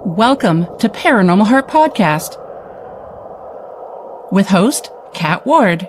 Welcome to Paranormal Heart Podcast with host Kat Ward.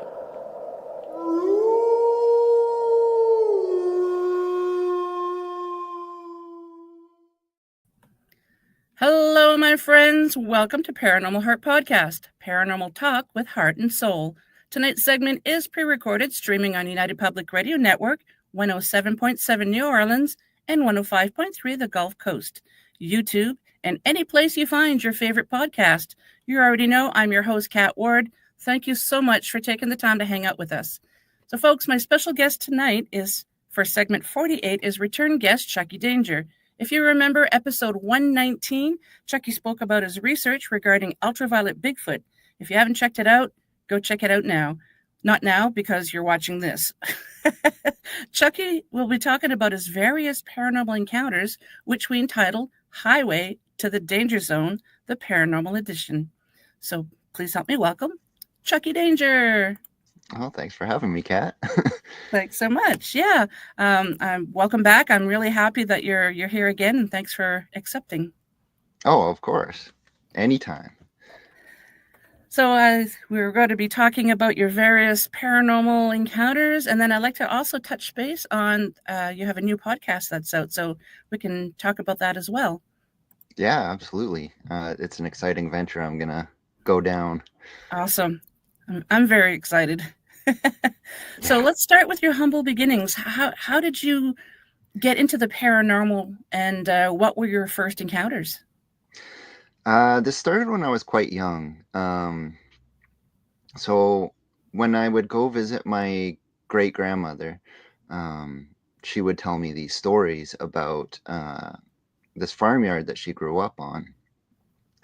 Hello, my friends. Welcome to Paranormal Heart Podcast, paranormal talk with heart and soul. Tonight's segment is pre-recorded, streaming on United Public Radio Network, 107.7 New Orleans and 105.3 the Gulf Coast, YouTube, and any place you find your favorite podcast. You already know I'm your host, Kat Ward. Thank you so much for taking the time to hang out with us. So, folks, my special guest tonight is, for segment 48, is return guest Chucky Danger. If you remember episode 119, Chucky spoke about his research regarding ultraviolet Bigfoot. If you haven't checked it out, go check it out now. Not now, because you're watching this. Chucky will be talking about his various paranormal encounters, which we entitled Highway to the Danger Zone, the Paranormal Edition. So please help me welcome Chucky Danger. Oh, thanks for having me, Kat. Thanks so much. Yeah. Welcome back. I'm really happy that you're here again, and thanks for accepting. Oh, of course. Anytime. So we're going to be talking about your various paranormal encounters, and then I'd like to also touch base on you have a new podcast that's out, so we can talk about that as well. Yeah, absolutely. It's an exciting venture I'm going to go down. Awesome. I'm very excited. So let's start with your humble beginnings. How did you get into the paranormal, and what were your first encounters? This started when I was quite young. So when I would go visit my great-grandmother, she would tell me these stories about this farmyard that she grew up on.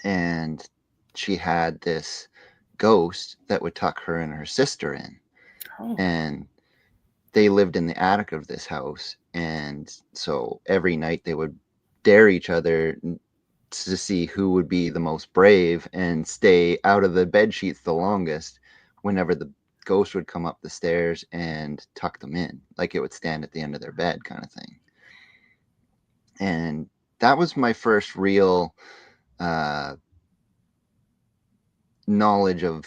And she had this ghost that would tuck her and her sister in. Oh. And they lived in the attic of this house. And so every night they would dare each other to see who would be the most brave and stay out of the bed sheets the longest whenever the ghost would come up the stairs and tuck them in. Like it would stand at the end of their bed kind of thing. And that was my first real knowledge of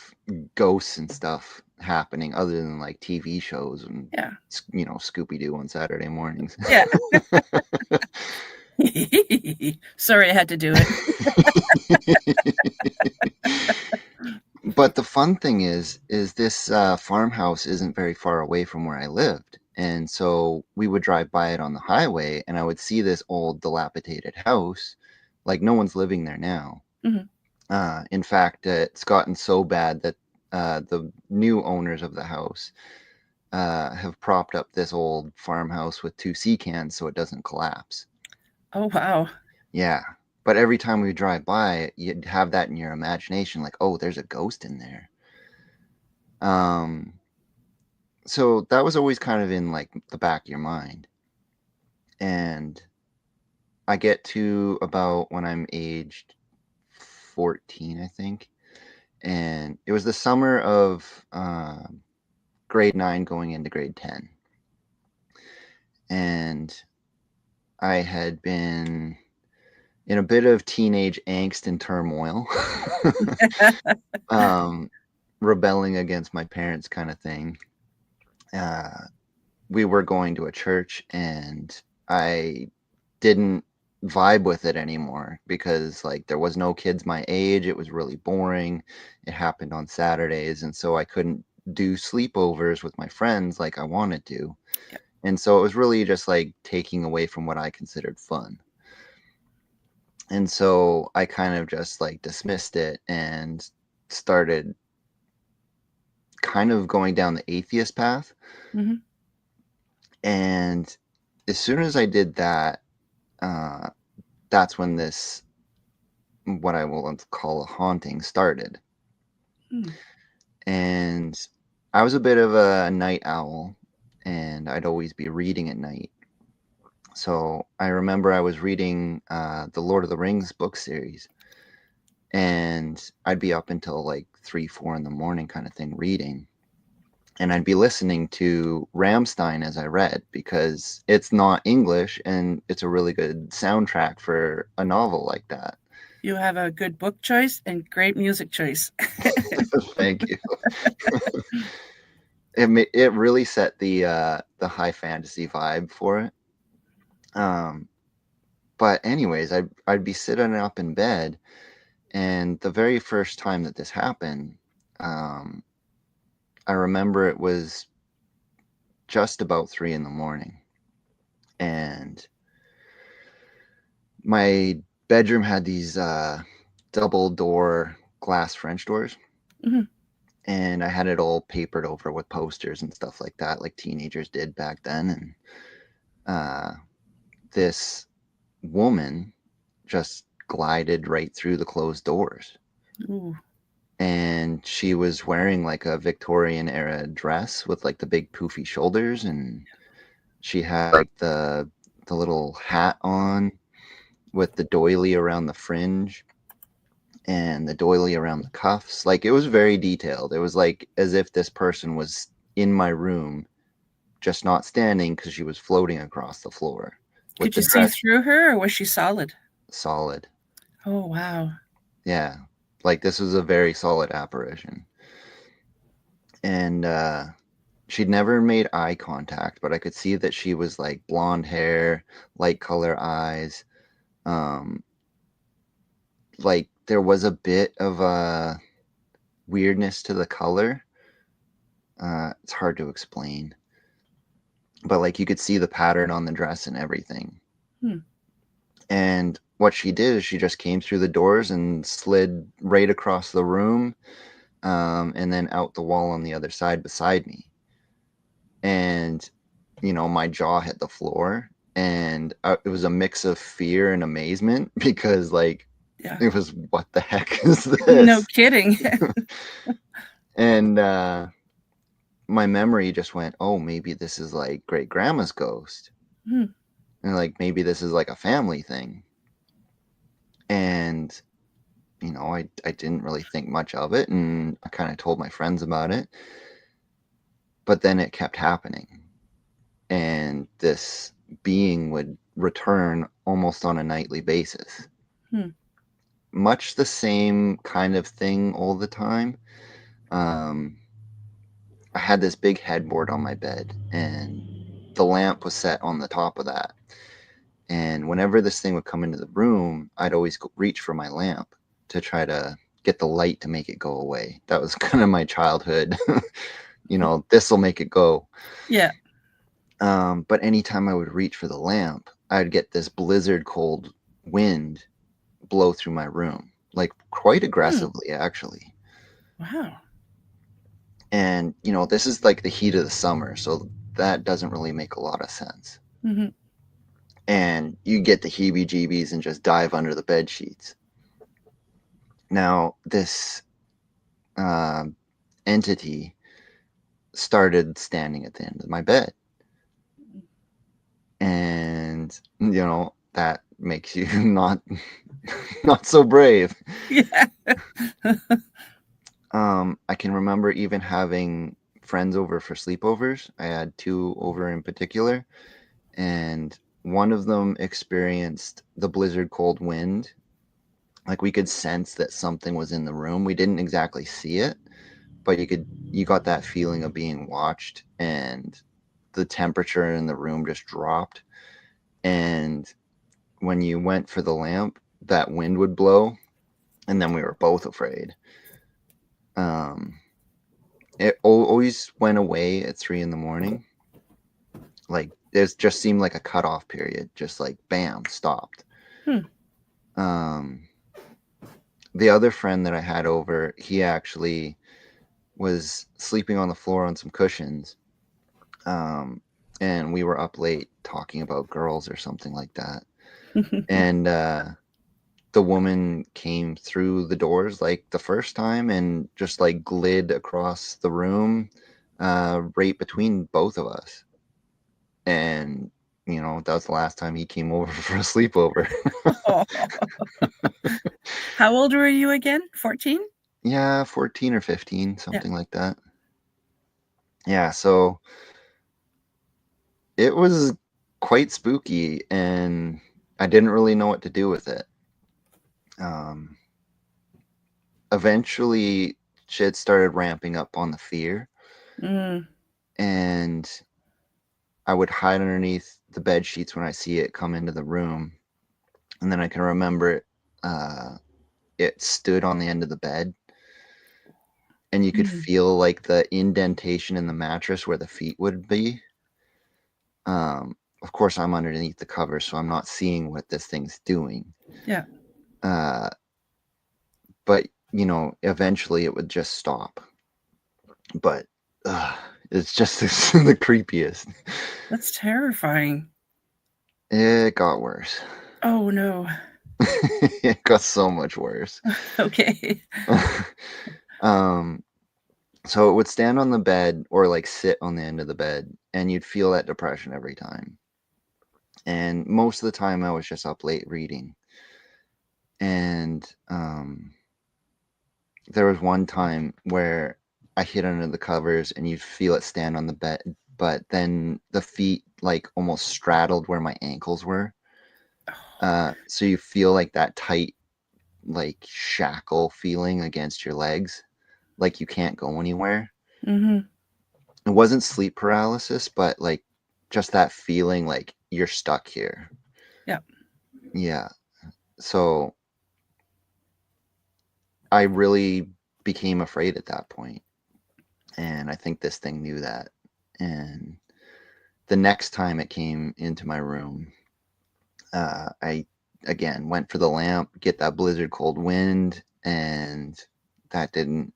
ghosts and stuff happening, other than like TV shows and Scooby-Doo on Saturday mornings. Yeah. Sorry I had to do it. But the fun thing is this farmhouse isn't very far away from where I lived. And so we would drive by it on the highway, and I would see this old dilapidated house. Like no one's living there now. Mm-hmm. In fact, it's gotten so bad that the new owners of the house have propped up this old farmhouse with 2 sea cans so it doesn't collapse. Oh, wow. Yeah. But every time we drive by, you'd have that in your imagination, like, oh, there's a ghost in there. So that was always kind of in like the back of your mind. And I get to about when I'm aged 14, I think. And it was the summer of grade 9 going into grade 10. And I had been in a bit of teenage angst and turmoil, rebelling against my parents kind of thing. We were going to a church, and I didn't vibe with it anymore because like there was no kids my age. It was really boring. It happened on Saturdays, and so I couldn't do sleepovers with my friends like I wanted to. Yep. And so it was really just like taking away from what I considered fun. And so I kind of just like dismissed it and started kind of going down the atheist path. Mm-hmm. And as soon as I did that, that's when this, what I will call a haunting, started. And I was a bit of a night owl, and I'd always be reading at night. So I remember I was reading the Lord of the Rings book series, and I'd be up until like 3-4 in the morning kind of thing reading. And I'd be listening to Rammstein as I read, because it's not English and it's a really good soundtrack for a novel like that. You have a good book choice and great music choice. Thank you. It really set the high fantasy vibe for it. But anyways, I'd be sitting up in bed, and the very first time that this happened, I remember it was just about 3 a.m, and my bedroom had these double door glass French doors. Mhm. And I had it all papered over with posters and stuff like that, like teenagers did back then. And this woman just glided right through the closed doors. Ooh. And she was wearing like a Victorian era dress with like the big poofy shoulders, and she had like the little hat on with the doily around the fringe and the doily around the cuffs. Like, it was very detailed. It was like as if this person was in my room, just not standing, because she was floating across the floor with Could the you see dress through her, or was she solid? solid. Oh, wow. Yeah. Like, this was a very solid apparition. And she'd never made eye contact, but I could see that she was like blonde hair, light color eyes. Um, like, there was a bit of a weirdness to the color. It's hard to explain, but like you could see the pattern on the dress and everything. Hmm. And what she did is she just came through the doors and slid right across the room, and then out the wall on the other side beside me. And my jaw hit the floor, and it was a mix of fear and amazement because, like, Yeah. it was, what the heck is No this? kidding. And my memory just went, oh, maybe this is like great grandma's ghost, Hmm. and like maybe this is like a family thing. And I didn't really think much of it, and I kind of told my friends about it. But then it kept happening, and this being would return almost on a nightly basis. Hmm. Much the same kind of thing all the time. I had this big headboard on my bed, and the lamp was set on the top of that. And whenever this thing would come into the room, I'd always reach for my lamp to try to get the light to make it go away. That was kind of my childhood. This will make it go. Yeah. But anytime I would reach for the lamp, I'd get this blizzard cold wind blow through my room, like quite Hmm. aggressively, actually. Wow. And, this is like the heat of the summer, so that doesn't really make a lot of sense. Hmm. And you get the heebie jeebies and just dive under the bed sheets. Now, this uh, entity started standing at the end of my bed. And, that makes you not so brave. Yeah. I can remember even having friends over for sleepovers. I had two over in particular, and one of them experienced the blizzard cold wind. Like, we could sense that something was in the room. We didn't exactly see it, but you got that feeling of being watched, and the temperature in the room just dropped. And when you went for the lamp, that wind would blow, and then we were both afraid. It always went away at 3 a.m. Like, it just seemed like a cutoff period, just like bam, stopped. Hmm. The other friend that I had over, he actually was sleeping on the floor on some cushions, and we were up late talking about girls or something like that. And the woman came through the doors like the first time and just like glid across the room, right between both of us. And that was the last time he came over for a sleepover. Oh. How old were you again? 14? Yeah, 14 or 15, Yeah. something like that. Yeah, so it was quite spooky, and I didn't really know what to do with it. Um, Eventually, shit started ramping up on the fear, Mm. and I would hide underneath the bed sheets when I see it come into the room, and then I can remember it. It stood on the end of the bed, and you could Mm. feel like the indentation in the mattress where the feet would be. Of course, I'm underneath the cover, so I'm not seeing what this thing's doing. Yeah. Uh, but eventually it would just stop. But it's just the creepiest. That's terrifying. It got worse. Oh no. It got so much worse. Okay. um, so it would stand on the bed or like sit on the end of the bed, and you'd feel that depression every time. And most of the time, I was just up late reading. And there was one time where I hid under the covers, and you'd feel it stand on the bed, but then the feet like almost straddled where my ankles were. So you feel like that tight, like shackle feeling against your legs, like you can't go anywhere. Mm-hmm. It wasn't sleep paralysis, but like just that feeling like you're stuck here. Yeah. Yeah. So I really became afraid at that point. And I think this thing knew that. And the next time it came into my room, I again went for the lamp, get that blizzard cold wind, and that didn't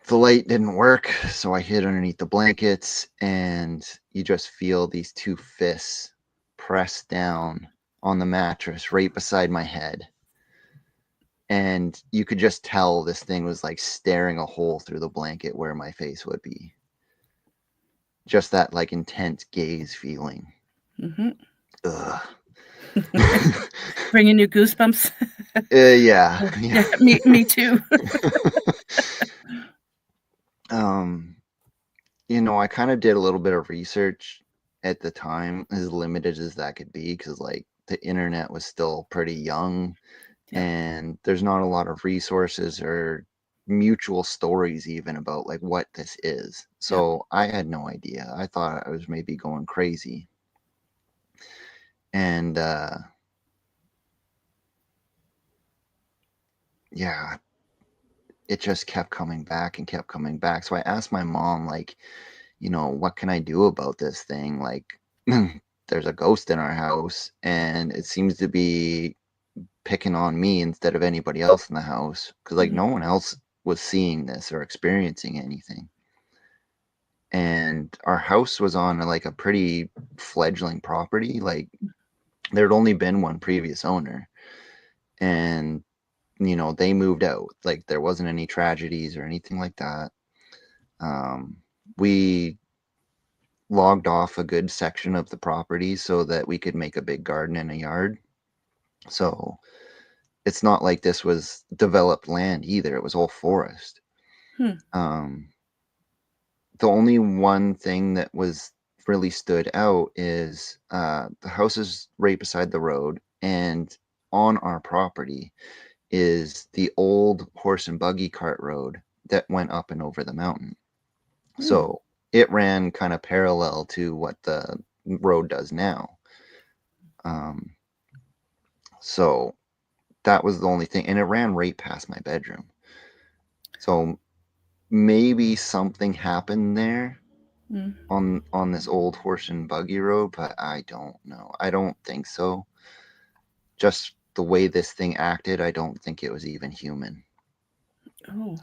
the light didn't work, so I hid underneath the blankets, and you just feel these two fists pressed down on the mattress right beside my head. And you could just tell this thing was like staring a hole through the blanket where my face would be. Just that like intense gaze feeling. Mm-hmm. Ugh. Bringing you goosebumps. Yeah. Yeah, me too. um, I kind of did a little bit of research at the time, as limited as that could be, because like the internet was still pretty young, Yeah. and there's not a lot of resources or mutual stories even about like what this is. Yeah. So I had no idea. I thought I was maybe going crazy. And yeah, it just kept coming back and kept coming back. So I asked my mom, like, what can I do about this thing? Like, there's a ghost in our house, and it seems to be picking on me instead of anybody else in the house, because like Mm-hmm. no one else was seeing this or experiencing anything. And our house was on like a pretty fledgling property. Like, there'd only been one previous owner, and they moved out. Like, there wasn't any tragedies or anything like that. We logged off a good section of the property so that we could make a big garden and a yard. So it's not like this was developed land either. It was all forest. Hmm. Um, the only one thing that was really stood out is the house is right beside the road, and on our property is the old horse and buggy cart road that went up and over the mountain. Hmm. So it ran kind of parallel to what the road does now. Um, so that was the only thing, and it ran right past my bedroom. So maybe something happened there Mm. on this old horse and buggy road, but I don't know. I don't think so. Just the way this thing acted, I don't think it was even human. Oh.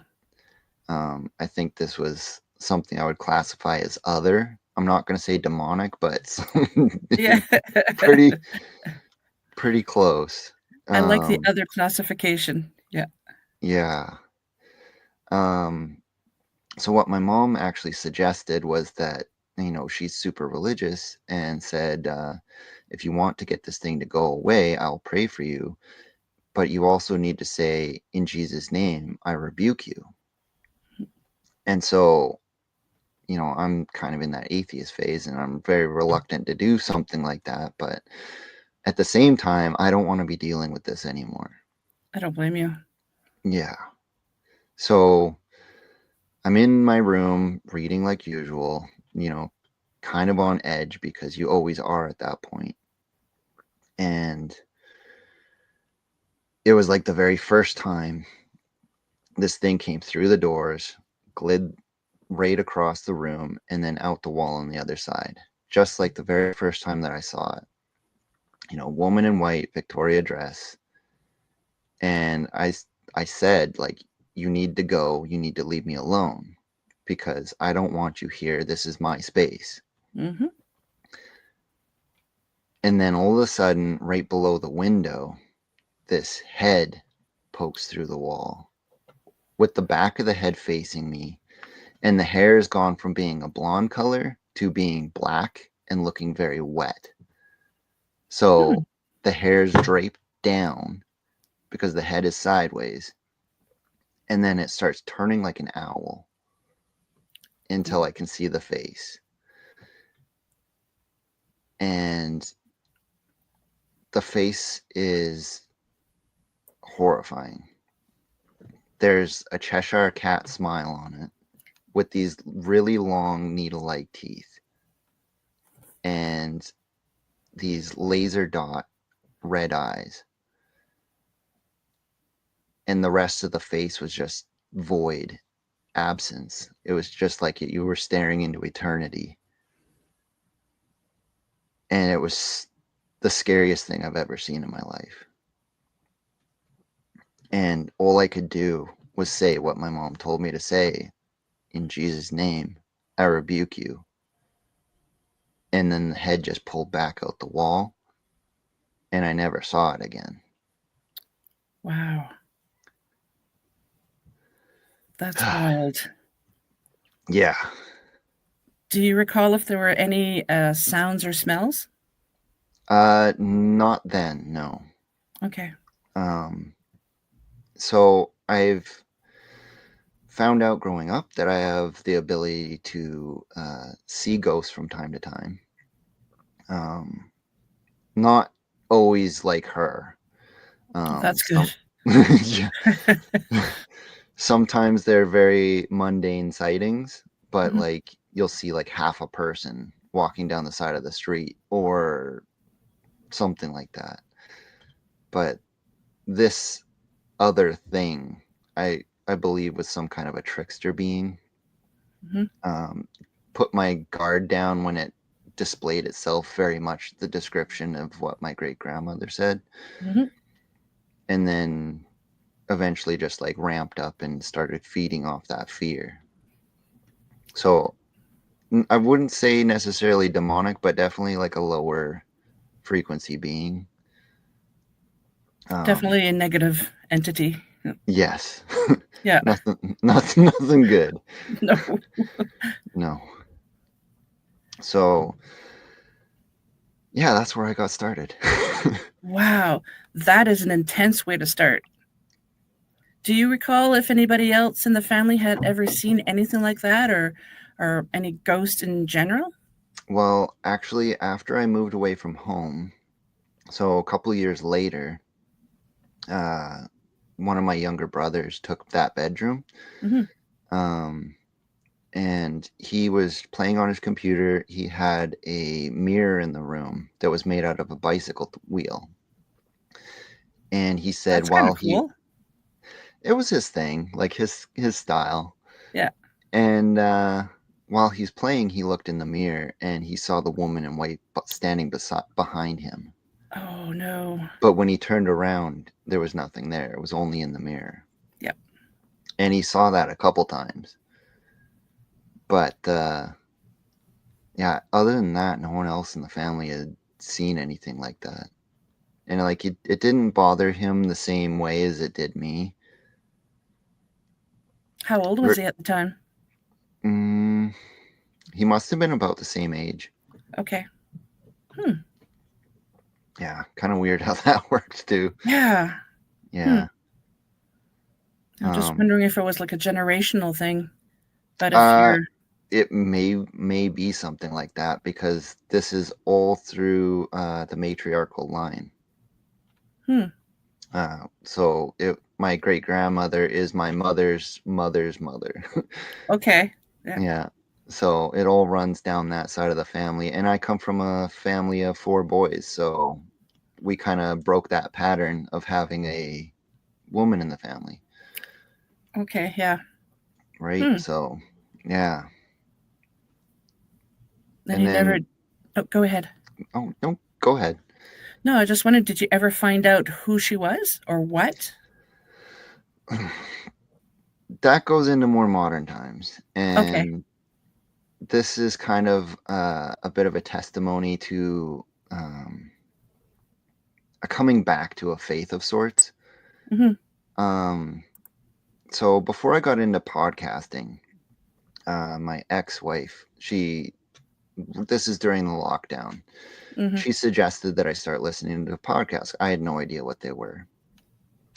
I think this was something I would classify as other. I'm not going to say demonic, but Yeah. pretty pretty close. I like the Um, other classification. Yeah. yeah. Um, so what my mom actually suggested was that, she's super religious, and said, if you want to get this thing to go away, I'll pray for you, but you also need to say, in Jesus' name, I rebuke you. And so, I'm kind of in that atheist phase, and I'm very reluctant to do something like that. But at the same time, I don't want to be dealing with this anymore. I don't blame you. Yeah. So I'm in my room reading like usual, kind of on edge because you always are at that point. And it was like the very first time this thing came through the doors, glid right across the room, and then out the wall on the other side. Just like the very first time that I saw it. Woman in white, Victoria dress. And I said, like, you need to go, you need to leave me alone because I don't want you here. This is my space. Mm-hmm. And then all of a sudden, right below the window, this head pokes through the wall with the back of the head facing me. And the hair has gone from being a blonde color to being black and looking very wet. So the hair's draped down because the head is sideways. And then it starts turning like an owl until I can see the face. And the face is horrifying. There's a Cheshire cat smile on it with these really long needle-like teeth and these laser dot red eyes. And the rest of the face was just void, absence. It was just like you were staring into eternity. And it was the scariest thing I've ever seen in my life. And all I could do was say what my mom told me to say. In Jesus' name, I rebuke you. And then the head just pulled back out the wall, and I never saw it again. Wow. That's wild. Yeah. Do you recall if there were any sounds or smells? Not then, no. Okay. So I've found out growing up that I have the ability to see ghosts from time to time. Not always like her. That's good. Yeah. Sometimes they're very mundane sightings, but like you'll see like half a person walking down the side of the street or something like that. But this other thing, I believe was some kind of a trickster being. Put my guard down when it displayed itself very much the description of what my great grandmother said. And then eventually just like ramped up and started feeding off that fear. So I wouldn't say necessarily demonic, but definitely like a lower frequency being. Definitely a negative entity. Yes. Yeah. nothing good. No. No. So yeah, that's where I got started. Wow. That is an intense way to start. Do you recall if anybody else in the family had ever seen anything like that or any ghost in general? Well, actually, after I moved away from home, so a couple of years later, one of my younger brothers took that bedroom. And he was playing on his computer. He had a mirror in the room that was made out of a bicycle wheel. And he said, That's kind of cool. It was his thing, like his style. Yeah. And while he's playing, he looked in the mirror and he saw the woman in white standing behind him. Oh, no. But when he turned around, there was nothing there. It was only in the mirror. Yep. And he saw that a couple times. But yeah, other than that, no one else in the family had seen anything like that. And like it didn't bother him the same way as it did me. How old was he at the time? He must have been about the same age. Okay. Yeah, kind of weird how that worked too. Yeah. Yeah. I'm just wondering if it was like a generational thing. But if Uh, you're it may be something like that, because this is all through the matriarchal line. Hmm. So my great grandmother is my mother's mother's mother. Okay. Yeah. Yeah. So it all runs down that side of the family. And I come from a family of 4 boys. So we kind of broke that pattern of having a woman in the family. Okay. Yeah. Right. Hmm. So, yeah. Then And you never. then, Oh, go ahead. oh, no, go ahead. No, I just wondered, did you ever find out who she was or what? That goes into more modern times. Okay. And this is kind of a bit of a testimony to a coming back to a faith of sorts. Hmm. Um, so before I got into podcasting, my ex-wife, this is during the lockdown. Hmm. She suggested that I start listening to podcasts. I had no idea what they were.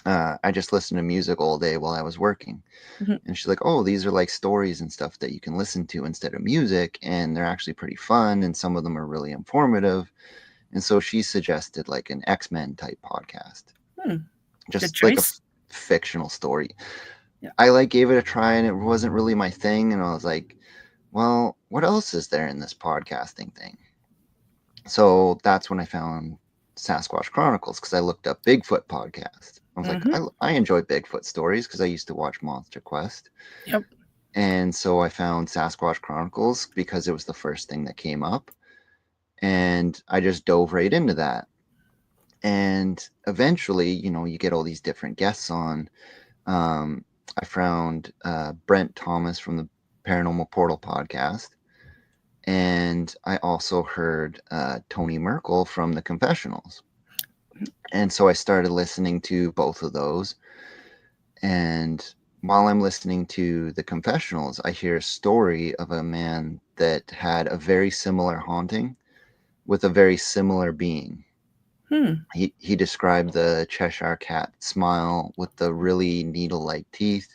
I just listened to music all day while I was working. Hmm. And she's like, oh, these are like stories and stuff that you can listen to instead of music. And they're actually pretty fun. And some of them are really informative. And so she suggested like an X-Men type podcast, Hmm. Good just like a choice. fictional story. Yeah. I like gave it a try, and it wasn't really my thing. And I was like, well, what else is there in this podcasting thing? So that's when I found Sasquatch Chronicles, because I looked up Bigfoot podcast. I was like, Hmm. I enjoy Bigfoot stories because I used to watch Monster Quest. Yep. And so I found Sasquatch Chronicles because it was the first thing that came up. And I just dove right into that. And eventually, you get all these different guests on. I found Brent Thomas from the Paranormal Portal podcast. And I also heard Tony Merkel from the Confessionals. And so I started listening to both of those. And while I'm listening to the Confessionals, I hear a story of a man that had a very similar haunting with a very similar being. Hmm. He described the Cheshire cat smile with the really needle-like teeth,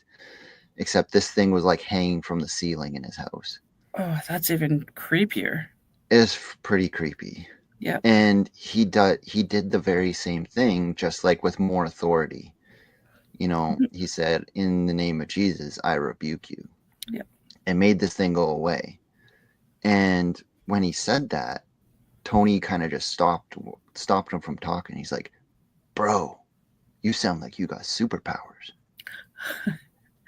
except this thing was like hanging from the ceiling in his house. Oh, that's even creepier. It's pretty creepy. Yep. And he did the very same thing, just like with more authority. Mhm. He said, in the name of Jesus, I rebuke you, Yep. and made this thing go away. And when he said that, Tony kind of just stopped him from talking. He's like, bro, you sound like you got superpowers.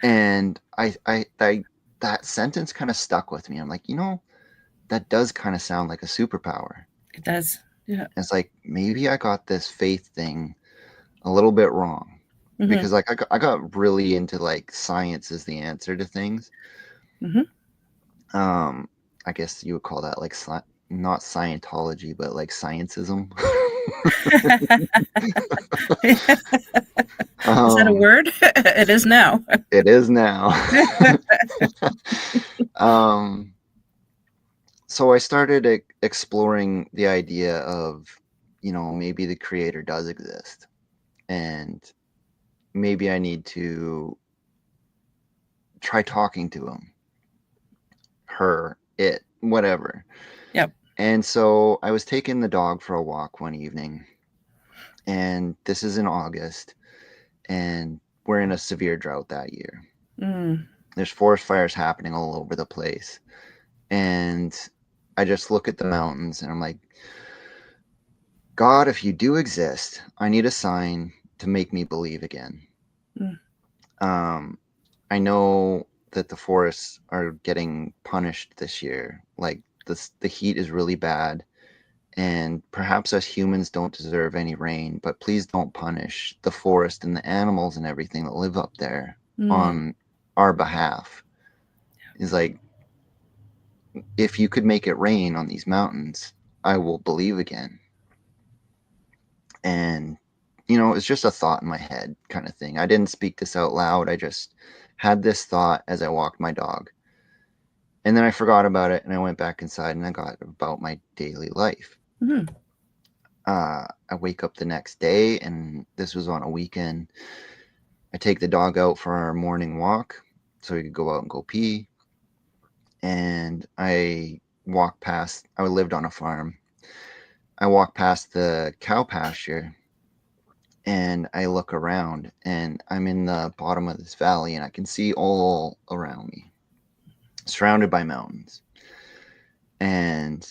And I that sentence kind of stuck with me. I'm like, that does kind of sound like a superpower. It does. Yeah. It's like, maybe I got this faith thing a little bit wrong, Hmm. because like I got really into like science is the answer to things. Hmm. I guess you would call that like not Scientology, but like scientism. Is that a um, word? It is now. it is now. um, so I started exploring the idea of, maybe the creator does exist, and maybe I need to try talking to him, her, it, whatever. Yep. And so I was taking the dog for a walk one evening, and this is in August, and we're in a severe drought that year. Mm. There's forest fires happening all over the place. And I just look at the mountains and I'm like, God, if you do exist, I need a sign to make me believe again. Mm. Um, I know that the forests are getting punished this year. Like the heat is really bad, and perhaps us humans don't deserve any rain, but please don't punish the forest and the animals and everything that live up there Mm. on our behalf. Is like, if you could make it rain on these mountains, I will believe again. And it's just a thought in my head kind of thing. I didn't speak this out loud. I just had this thought as I walked my dog. And then I forgot about it, and I went back inside and I got about my daily life. Mm. I wake up the next day, and this was on a weekend. I take the dog out for our morning walk so he could go out and go pee. and I lived on a farm. I walked past the cow pasture and I look around and I'm in the bottom of this valley and I can see all around me, surrounded by mountains. And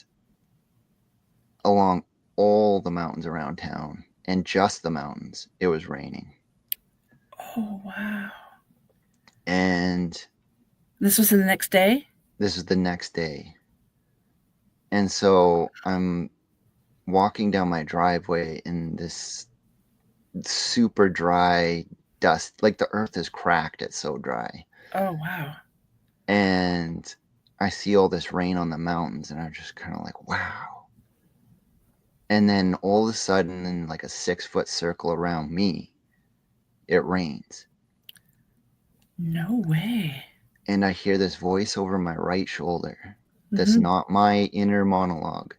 along all the mountains around town and just the mountains, it was raining. Oh, wow. And This was the next day? this is the next day. And so I'm walking down my driveway in this super dry dust, like the earth is cracked, it's so dry. Oh, wow. And I see all this rain on the mountains and I'm just kind of like, wow. And then all of a sudden, in like a 6-foot circle around me, it rains. No way. And I hear this voice over my right shoulder that's Mhm. not my inner monologue.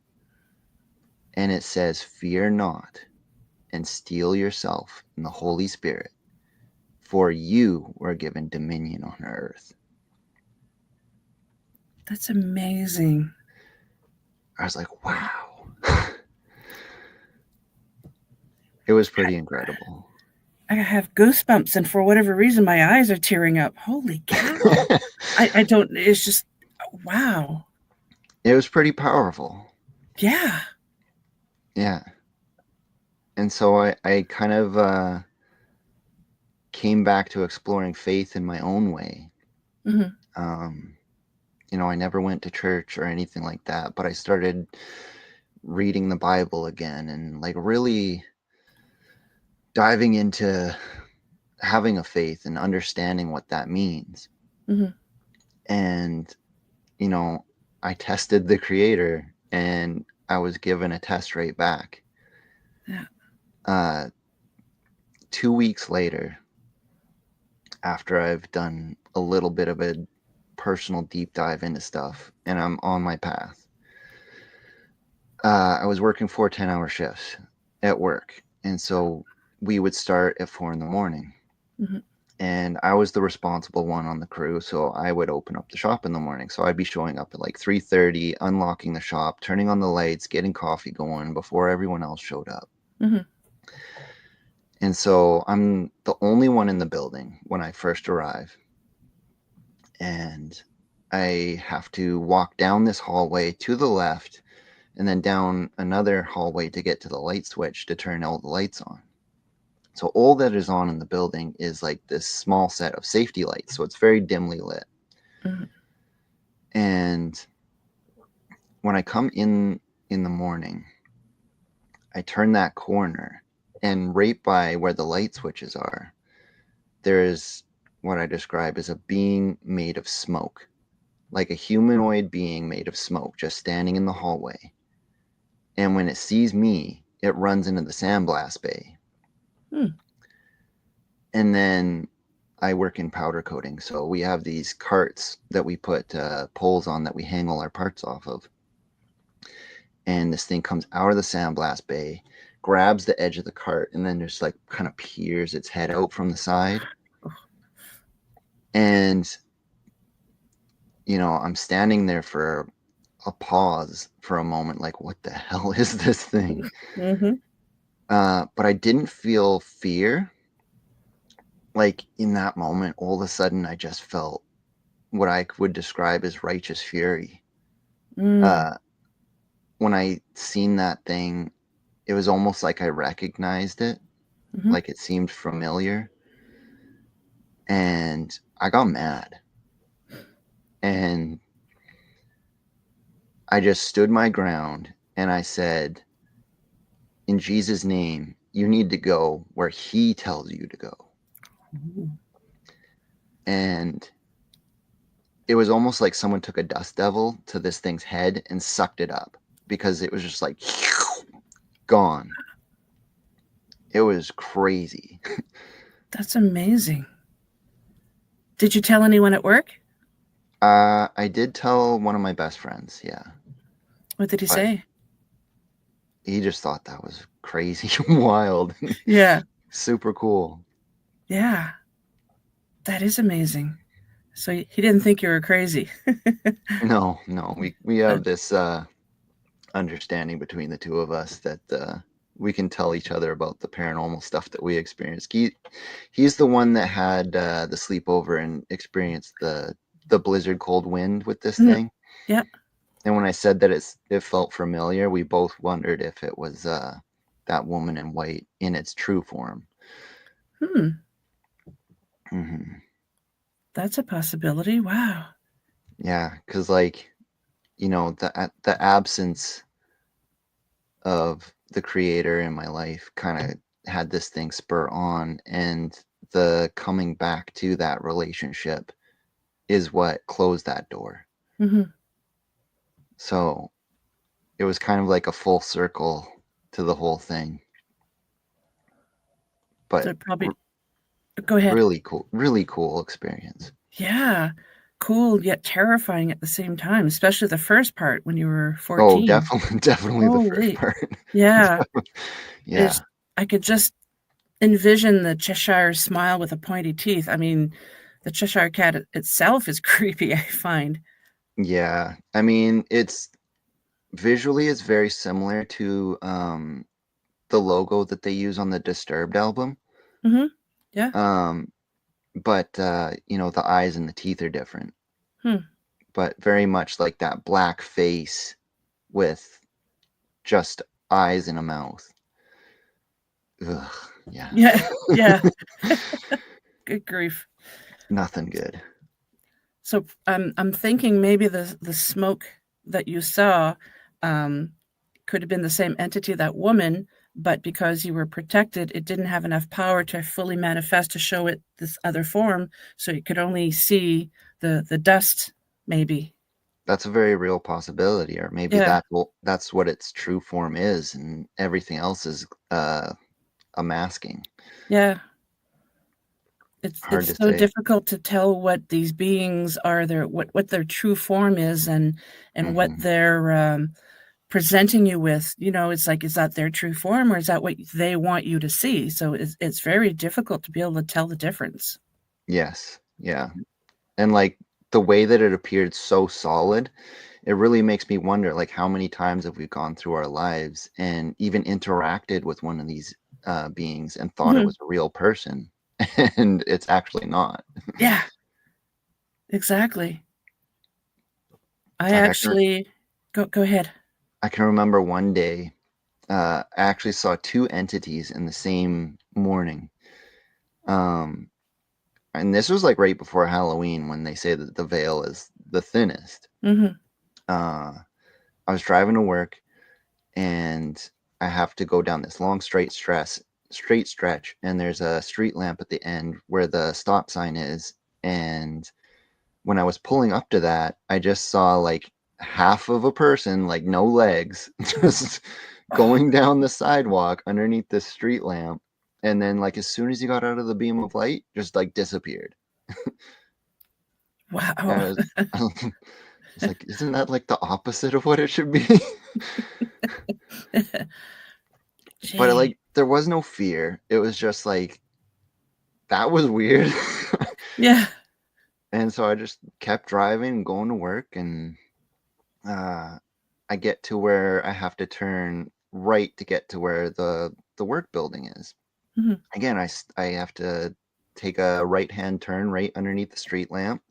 And it says, "Fear not, and steel yourself in the Holy Spirit, for you were given dominion on earth." That's amazing. I was like, wow. It was pretty incredible. I have goosebumps, and for whatever reason, my eyes are tearing up. Holy cow. I don't, it's just, wow. It was pretty powerful. Yeah. Yeah. And so I kind of came back to exploring faith in my own way. Mhm. I never went to church or anything like that, but I started reading the Bible again and like really diving into having a faith and understanding what that means. Mhm. And, I tested the creator and I was given a test right back. Yeah. 2 weeks later, after I've done a little bit of a personal deep dive into stuff and I'm on my path, I was working 4 10-hour shifts at work. And so we would start at 4 a.m. Mhm. And I was the responsible one on the crew, so I would open up the shop in the morning. So I'd be showing up at like 3:30, unlocking the shop, turning on the lights, getting coffee going before everyone else showed up. Mhm. And so I'm the only one in the building when I first arrive. And I have to walk down this hallway to the left and then down another hallway to get to the light switch to turn all the lights on. So all that is on in the building is like this small set of safety lights. So it's very dimly lit. Mhm. And when I come in the morning, I turn that corner and right by where the light switches are, there is what I describe as a being made of smoke, like a humanoid being made of smoke, just standing in the hallway. And when it sees me, it runs into the sandblast bay. Hmm. And then I work in powder coating. So we have these carts that we put poles on that we hang all our parts off of. And this thing comes out of the sandblast bay, grabs the edge of the cart, and then just like kind of peers its head out from the side. And, I'm standing there for a pause for a moment, like, what the hell is this thing? Mhm. But I didn't feel fear. Like in that moment, all of a sudden, I just felt what I would describe as righteous fury. Mm. When I seen that thing, it was almost like I recognized it, Mhm. like it seemed familiar. And I got mad. And I just stood my ground and I said, in Jesus' name, you need to go where he tells you to go. Ooh. And it was almost like someone took a dust devil to this thing's head and sucked it up because it was just like gone. It was crazy. That's amazing. Did you tell anyone at work? I did tell one of my best friends, yeah. What did he But say? he just thought that was crazy wild. Yeah. Super cool. Yeah. That is amazing. So he didn't think you were crazy. No, we have this understanding between the two of us that we can tell each other about the paranormal stuff that we experienced. He's the one that had the sleepover and experienced the blizzard cold wind with this Mhm. thing. Yeah. And when I said that it felt familiar, we both wondered if it was that woman in white in its true form. Hmm. Hmm. That's a possibility. Wow. Yeah, because like the absence of the creator in my life kind of had this thing spur on, and the coming back to that relationship is what closed that door. Hmm. So it was kind of like a full circle to the whole thing, but So probably go ahead. really cool experience. Yeah. Cool yet terrifying at the same time, especially the first part when you were Oh, 14. definitely the first Holy. part. Yeah. Yeah. It's I could just envision the Cheshire smile with the pointy teeth. I mean, the Cheshire cat itself is creepy, I find. Yeah, I mean, it's visually it's very similar to the logo that they use on the Disturbed album. Hmm. Yeah. Um, but the eyes and the teeth are different. Hmm. But very much like that black face with just eyes and a mouth. Ugh, yeah. Yeah. Yeah. Good grief. Nothing good. So I'm thinking maybe the smoke that you saw um, could have been the same entity, that woman, but because you were protected, it didn't have enough power to fully manifest to show it this other form. So you could only see the dust, maybe. That's a very real possibility, or maybe Yeah. that's what its true form is, and everything else is a masking. Yeah. Hard It's to so say. difficult to tell what these beings are, their what their true form is, and what Hmm. they're presenting you with. It's like, is that their true form or is that what they want you to see? So it's very difficult to be able to tell the difference. Yes, yeah. And like the way that it appeared so solid, it really makes me wonder like how many times have we gone through our lives and even interacted with one of these beings and thought it Mhm. was a real person, and it's actually not. Yeah, exactly. I Like actually go ahead. I can remember one day I actually saw two entities in the same morning. Um, and this was like right before Halloween when they say that the veil is the thinnest. Hmm. Uh, I was driving to work and I have to go down this long straight stretch, and there's a street lamp at the end where the stop sign is. And when I was pulling up to that, I just saw like half of a person, like no legs, just Oh, going down the sidewalk underneath this street lamp. And then like as soon as he got out of the beam of light, just like disappeared. And wow. I was like, isn't that like the opposite of what it should be? But Gee. like there was no fear. It was just like that was weird. Yeah. And so I just kept driving and going to work, and uh, I get to where I have to turn right to get to where the work building is. Hmm. Again, I have to take a right hand turn right underneath the street lamp,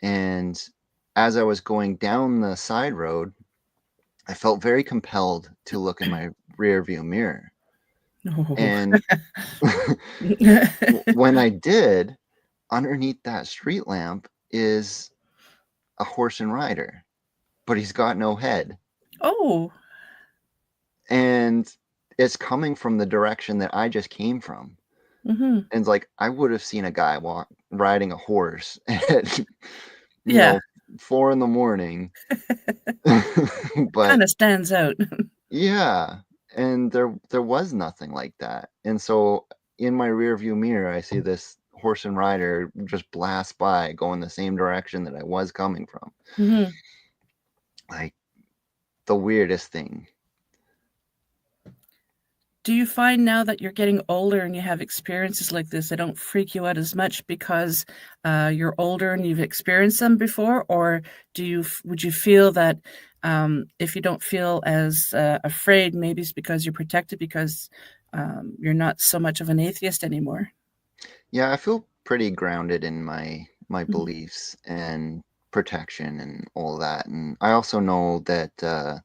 and as I was going down the side road, I felt very compelled to look in my rear view mirror. No. And when I did, underneath that street lamp is a horse and rider, but he's got no head. Oh. And it's coming from the direction that I just came from. Hmm. And it's like I would have seen a guy walk riding a horse at Yeah. 4 in the morning. But Kind of stands out. yeah, and there was nothing like that. And so in my rear view mirror, I see this horse and rider just blast by going the same direction that I was coming from. Hmm. Like the weirdest thing. Do you find now that you're getting older and you have experiences like this, they don't freak you out as much because you're older and you've experienced them before? Or would you feel that if you don't feel as afraid, maybe it's because you're protected because you're not so much of an atheist anymore? Yeah, I feel pretty grounded in my Mhm. beliefs and protection and all that. And I also know that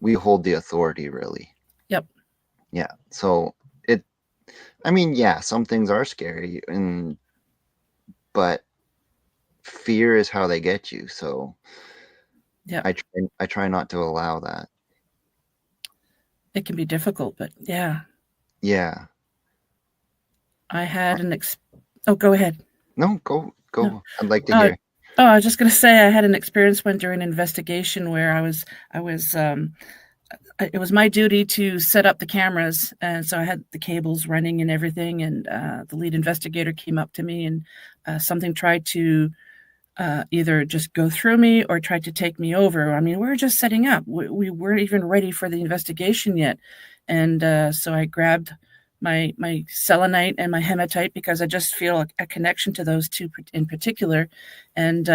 we hold the authority, really. Yep. Yeah. So it, I mean, yeah, some things are scary, and but fear is how they get you. So Yep. I try not to allow that. It can be difficult, but yeah, Yeah. I had oh, go ahead. No, go No. go. I'd like to Uh, hear. oh, I was just going to say I had an experience one during an investigation where I was it was my duty to set up the cameras, and so I had the cables running and everything. And the lead investigator came up to me, and something tried to either just go through me or tried to take me over. I mean, we were just setting up. We weren't even ready for the investigation yet, and so I grabbed my selenite and my hematite because I just feel a connection to those two in particular, and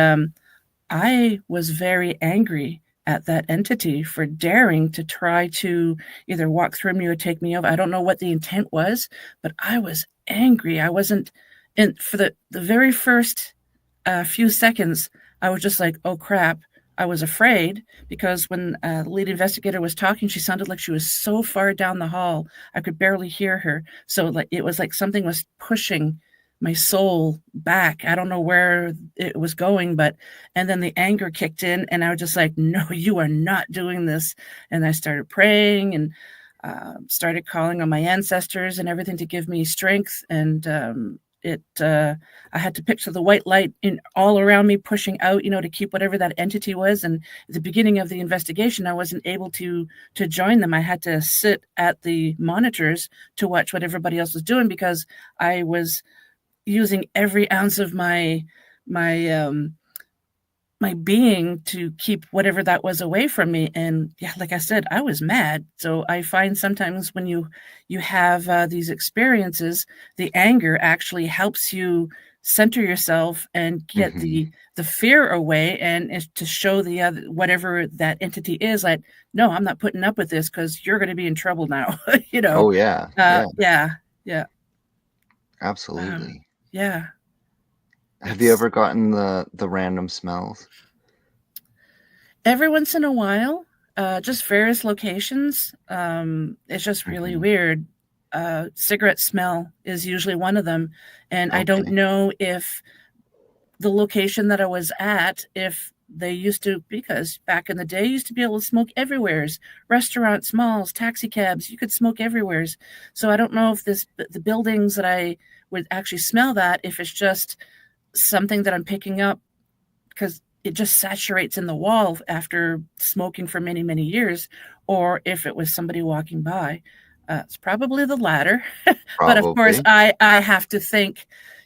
I was very angry at that entity for daring to try to either walk through me or take me over. I don't know what the intent was, but I was angry. I wasn't in for the very first few seconds. I was just like, oh crap. I was afraid because when the lead investigator was talking, she sounded like she was so far down the hall, I could barely hear her. So like it was like something was pushing my soul back. I don't know where it was going, but and then the anger kicked in, and I was just like, no, you are not doing this. And I started praying and started calling on my ancestors and everything to give me strength. And I had to picture the white light in all around me pushing out, to keep whatever that entity was. And at the beginning of the investigation, I wasn't able to join them. I had to sit at the monitors to watch what everybody else was doing because I was using every ounce of my my being to keep whatever that was away from me. And yeah, like I said, I was mad. So I find sometimes when you have these experiences, the anger actually helps you center yourself and get Hmm. the fear away, and is to show the other whatever that entity is like, no, I'm not putting up with this because you're going to be in trouble now. Oh yeah, yeah, Yeah, yeah, um, absolutely. yeah. Have you It's ever gotten the random smells? every once in a while, just various locations. It's just really Hmm. weird. Cigarette smell is usually one of them, and I don't Okay. know if the location that I was at, if they used to, because back in the day, you used to be able to smoke everywheres, restaurants, malls, taxi cabs, you could smoke everywheres. So I don't know if the buildings that I would actually smell that, if it's just something that I'm picking up because it just saturates in the wall after smoking for many, many years, or if it was somebody walking by. It's probably the latter. But of course, Probably. I have to think,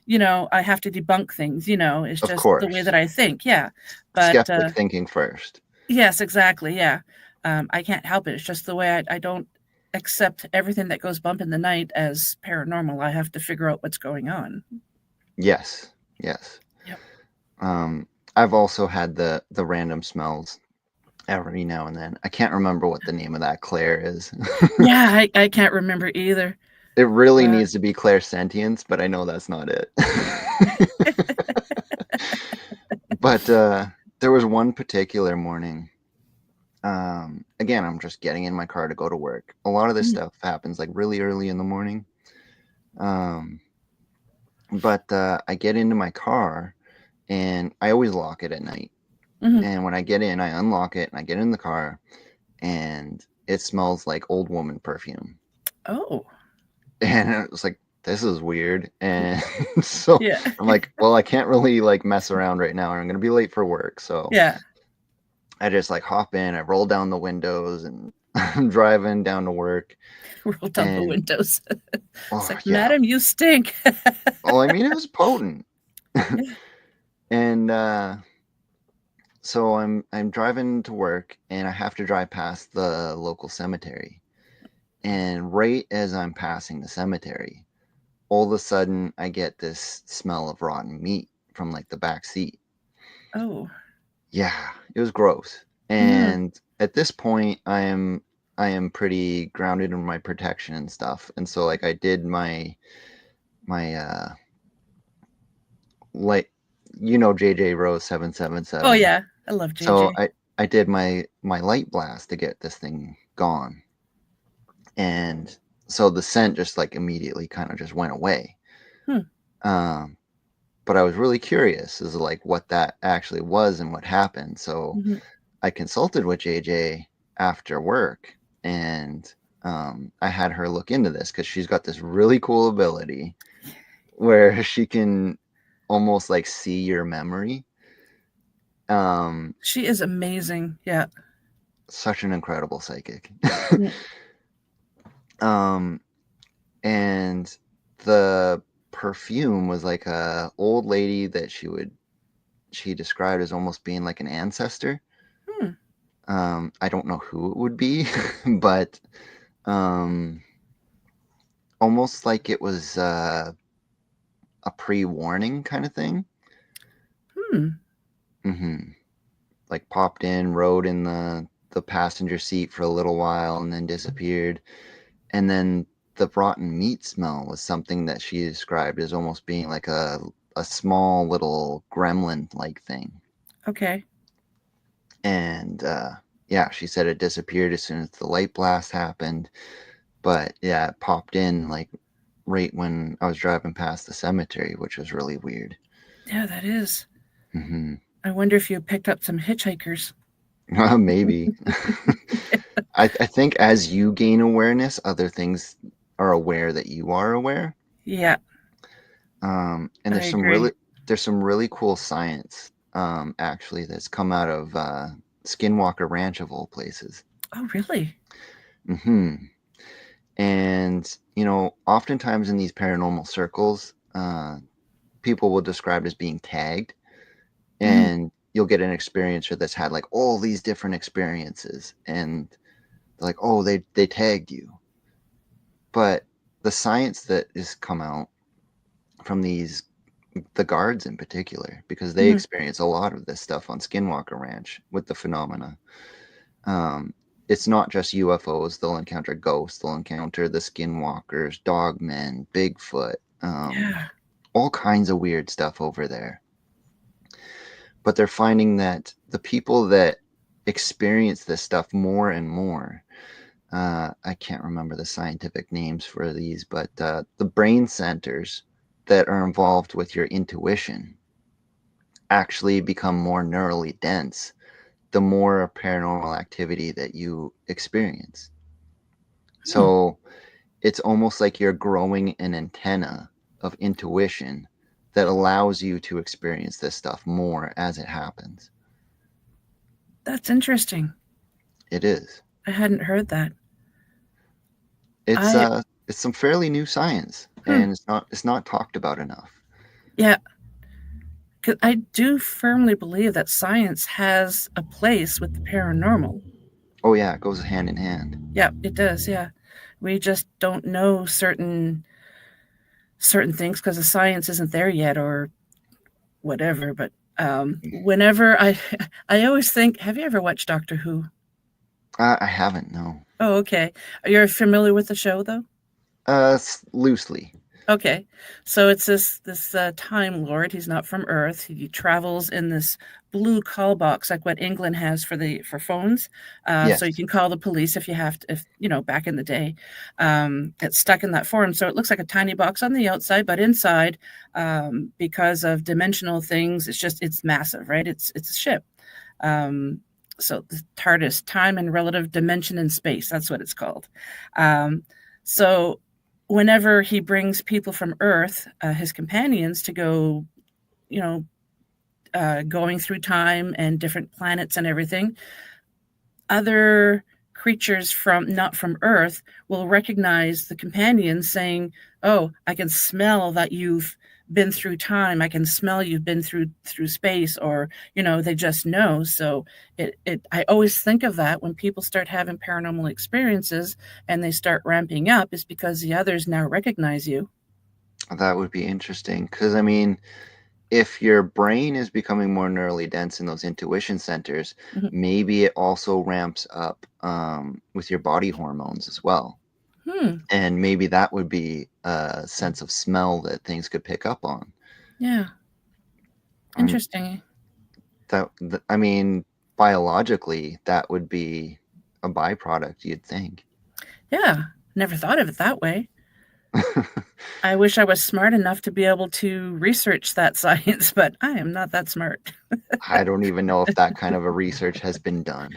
I have to debunk things, it's Of just the way that course. I think. Yeah. But Skeptic thinking first. yes, exactly. Yeah. I can't help it. It's just the way I don't accept everything that goes bump in the night as paranormal. I have to figure out what's going on. Yes. Yes. Yep. Um, I've also had the random smells every now and then. I can't remember what the name of that Claire is. Yeah, I can't remember either. It really Uh, needs to be clairsentience, but I know that's not it. But there was one particular morning. Again, I'm just getting in my car to go to work. A lot of this mhm, stuff happens like really early in the morning. Um, but I get into my car and I always lock it at night. mhm. And when I get in, I unlock it and I get in the car and it smells like old woman perfume. Oh, And it was like, this is weird. And so yeah, I'm like, well, I can't really like mess around right now. I'm gonna be late for work. So yeah. I just like hop in, I roll down the windows and I'm driving down to work. Roll down the And windows. It's oh like, yeah. madam, you stink. Well, I mean it was potent. Yeah. And so I'm driving to work and I have to drive past the local cemetery. And right as I'm passing the cemetery, all of a sudden I get this smell of rotten meat from like the back seat. Oh. Yeah, it was gross. Mm. And at this point I am pretty grounded in my protection and stuff. And so like I did my like JJ Rose Oh 777. yeah, I love So JJ. I did my light blast to get this thing gone. And so the scent just like immediately kind of just went away. Hmm. Um but I was really curious as to like what that actually was and what happened. So Mhm. I consulted with JJ after work, and I had her look into this because she's got this really cool ability where she can almost like see your memory. Um, She is amazing. Yeah. Such an incredible psychic. Mm. um, and the perfume was like a old lady that she described as almost being like an ancestor. Hmm. I don't know who it would be, but um, almost like it was a pre-warning kind of thing. Hmm. Hmm. Like popped in, rode in the passenger seat for a little while, and then disappeared. And then the rotten meat smell was something that she described as almost being like a small little gremlin like thing. Okay. And yeah, she said it disappeared as soon as the light blast happened. But yeah, it popped in like right when I was driving past the cemetery, which was really weird. Yeah, that is. Hmm. I wonder if you picked up some hitchhikers. Maybe. I think as you gain awareness, other things are aware that you are aware. Yeah, And I agree. there's some really cool science actually that's come out of Skinwalker Ranch of all places. Oh, really? Hmm. And oftentimes in these paranormal circles, people will describe as being tagged, Mm. and you'll get an experiencer that's had like all these different experiences, and they're like, oh, they tagged you. But the science that has come out from the guards in particular, because they Mhm. experience a lot of this stuff on Skinwalker Ranch with the phenomena. Um, it's not just UFOs. They'll encounter ghosts. They'll encounter the skinwalkers, dogmen, Bigfoot, Yeah. all kinds of weird stuff over there. But they're finding that the people that experience this stuff more and more, I can't remember the scientific names for these, but the brain centers that are involved with your intuition actually become more neurally dense the more paranormal activity that you experience. Hmm. So it's almost like you're growing an antenna of intuition that allows you to experience this stuff more as it happens. That's interesting. It is. I hadn't heard that. It's I it's some fairly new science, hmm. and it's not talked about enough. Yeah, 'cause I do firmly believe that science has a place with the paranormal. Oh yeah, it goes hand in hand. Yeah, it does. Yeah, we just don't know certain things because the science isn't there yet, or whatever. But whenever I always think, have you ever watched Doctor Who? I haven't, no. Oh, okay. You're familiar with the show, though? Loosely. Okay, so it's this Time Lord. He's not from Earth. He travels in this blue call box, like what England has for phones. So you Yes. can call the police if you have to. If back in the day, it's stuck in that form. So it looks like a tiny box on the outside, but inside, because of dimensional things, it's massive, right? It's a ship. Um, so the TARDIS, time and relative dimension in space. That's what it's called. Um, so whenever he brings people from Earth, his companions, to go, you know, going through time and different planets and everything, other creatures from not from Earth will recognize the companions, saying, "Oh, I can smell that you've been through time. I can smell you've been through space, or they just know. So I always think of that when people start having paranormal experiences and they start ramping up, is because the others now recognize you. That would be interesting because, I mean, if your brain is becoming more neurally dense in those intuition centers, Mhm. maybe it also ramps up with your body hormones as well. Hmm. And maybe that would be a sense of smell that things could pick up on. Yeah. Um, Interesting. I mean, biologically, that would be a byproduct, you'd think. Yeah. Never thought of it that way. I wish I was smart enough to be able to research that science, but I am not that smart. I don't even know if that kind of a research has been done.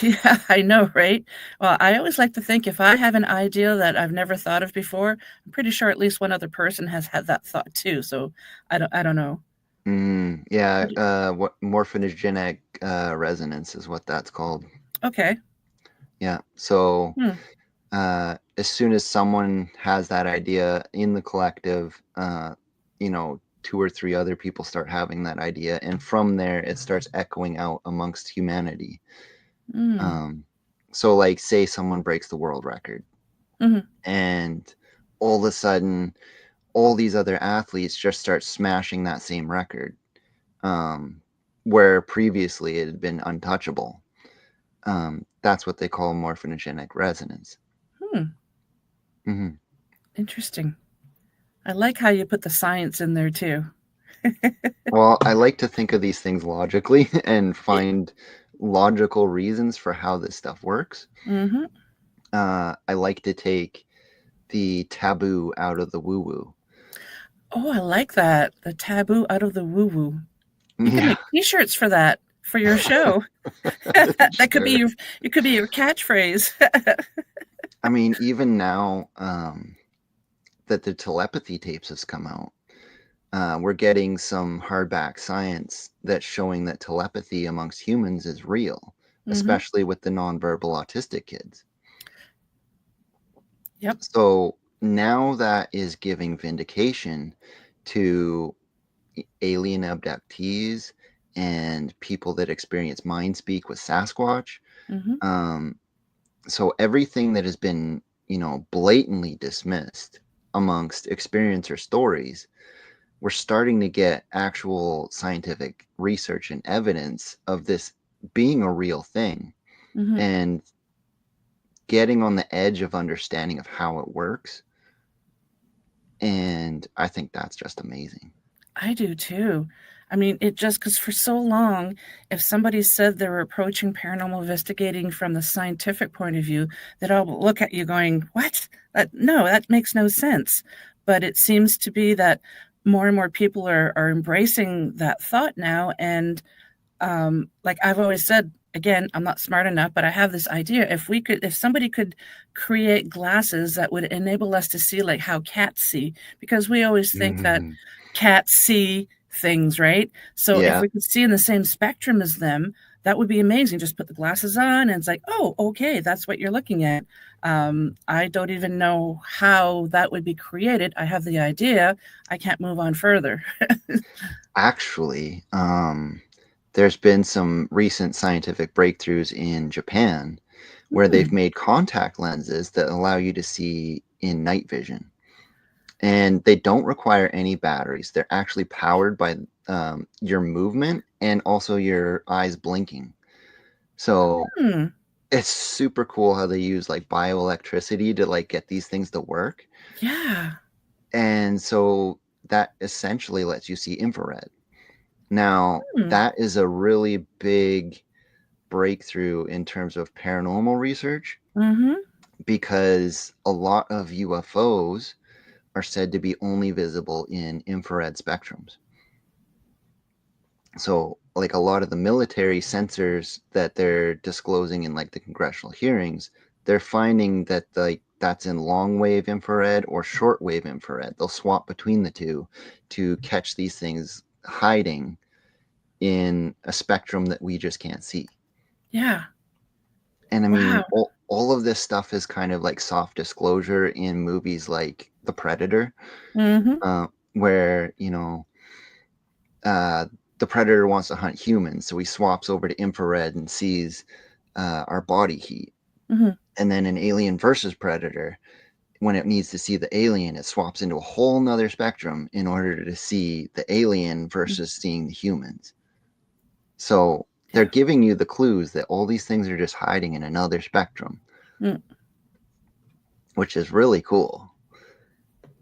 Yeah, I know, right? Well, I always like to think if I have an idea that I've never thought of before, I'm pretty sure at least one other person has had that thought too. So I don't know. Yeah, Would what morphogenic resonance is what that's called. Okay. Yeah, so Hmm. as soon as someone has that idea in the collective, two or three other people start having that idea, and from there it starts echoing out amongst humanity. Mm. Um, so, like, say someone breaks the world record, Hmm. and all of a sudden, all these other athletes just start smashing that same record, um, where previously it had been untouchable. That's what they call morphogenic resonance. Hmm. Hmm. Interesting. I like how you put the science in there too. Well, I like to think of these things logically and find logical reasons for how this stuff works. Mm-hmm. I like to take the taboo out of the woo woo. Oh, I like that. The taboo out of the woo-woo. You could Yeah, make T-shirts for that for your show. That could be sure. your it could be your catchphrase. I mean, even now that the telepathy tapes has come out, we're getting some hardback science that's showing that telepathy amongst humans is real, Hmm. especially with the nonverbal autistic kids. Yep. So now that is giving vindication to alien abductees and people that experience mind speak with Sasquatch. Hmm. Um, so everything that has been, blatantly dismissed amongst experiencer stories, we're starting to get actual scientific research and evidence of this being a real thing Hmm. and getting on the edge of understanding of how it works. And I think that's just amazing. I do too. I mean, it just because for so long, if somebody said they were approaching paranormal investigating from the scientific point of view, they'd all look at you going, "What? No, that makes no sense." But it seems to be that more and more people are embracing that thought now. And like I've always said, again, I'm not smart enough, but I have this idea. If somebody could create glasses that would enable us to see like how cats see, because we always think that Mhm. cats see things, right? So if Yeah, we could see in the same spectrum as them, that would be amazing. Just put the glasses on, and it's like, oh, okay, that's what you're looking at. I don't even know how that would be created. I have the idea. I can't move on further. actually, there's been some recent scientific breakthroughs in Japan where they've Hmm. made contact lenses that allow you to see in night vision. And they don't require any batteries. They're actually powered by your movement and also your eyes blinking. So Hmm. it's super cool how they use like bioelectricity to like get these things to work. Yeah. And so that essentially lets you see infrared. Now, Hmm. that is a really big breakthrough in terms of paranormal research Mm-hmm. because a lot of UFOs are said to be only visible in infrared spectrums. So, like a lot of the military sensors that they're disclosing in like the congressional hearings, they're finding that like that's in long wave infrared or short wave infrared. They'll swap between the two to catch these things hiding in a spectrum that we just can't see. Yeah. And I mean, Wow. all of this stuff is kind of like soft disclosure in movies like The Predator, Mhm. uh, where, the predator wants to hunt humans, so he swaps over to infrared and sees our body heat. Mm-hmm. And then in Alien versus Predator, when it needs to see the alien, it swaps into a whole nother spectrum in order to see the alien versus seeing the humans. So they're giving you the clues that all these things are just hiding in another spectrum, which is really cool.